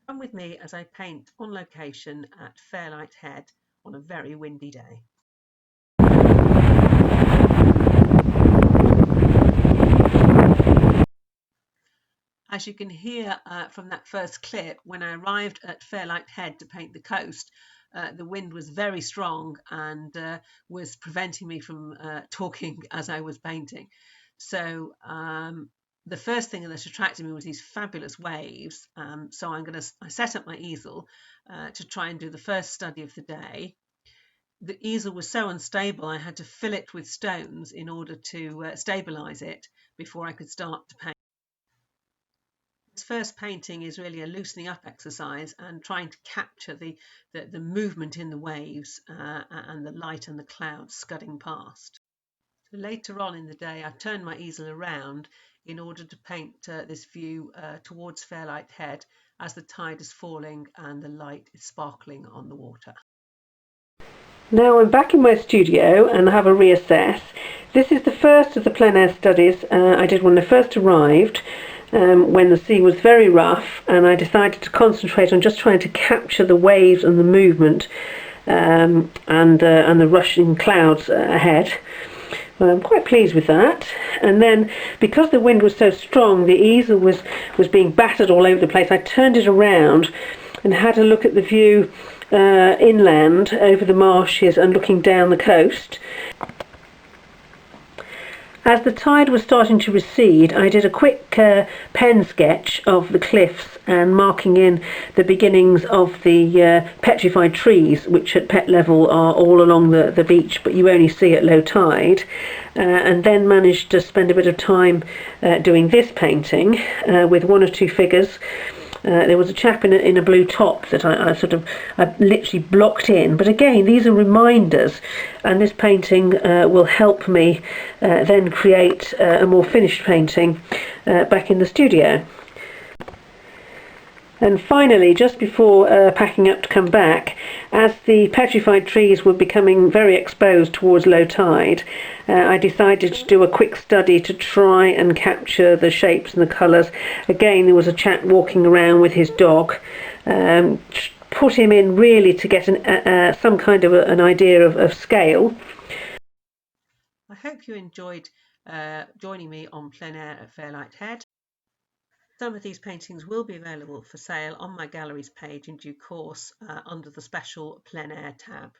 Come with me as I paint on location at Fairlight Head on a very windy day. As you can hear from that first clip, when I arrived at Fairlight Head to paint the coast, the wind was very strong and was preventing me from talking as I was painting. So the first thing that attracted me was these fabulous waves. So I set up my easel to try and do the first study of the day. The easel was so unstable, I had to fill it with stones in order to stabilize it before I could start to paint. This first painting is really a loosening up exercise and trying to capture the movement in the waves and the light and the clouds scudding past. So later on in the day, I turned my easel around in order to paint this view towards Fairlight Head as the tide is falling and the light is sparkling on the water. Now I'm back in my studio and I have a reassess. This is the first of the plein air studies I did when I first arrived, when the sea was very rough, and I decided to concentrate on just trying to capture the waves and the movement and the rushing clouds ahead. Well, I'm quite pleased with that. And then, because the wind was so strong, the easel was being battered all over the place, I turned it around and had a look at the view inland over the marshes and looking down the coast. As the tide was starting to recede, I did a quick pen sketch of the cliffs and marking in the beginnings of the petrified trees, which at pet level are all along the beach, but you only see at low tide. And then managed to spend a bit of time doing this painting with one or two figures. There was a chap in a blue top that I literally blocked in. But again, these are reminders, and this painting will help me then create a more finished painting back in the studio. And finally, just before packing up to come back, as the petrified trees were becoming very exposed towards low tide, I decided to do a quick study to try and capture the shapes and the colours. Again, there was a chap walking around with his dog. Put him in really to get some kind of an idea of scale. I hope you enjoyed joining me on plein air at Fairlight Head. Some of these paintings will be available for sale on my galleries page in due course under the special plein air tab.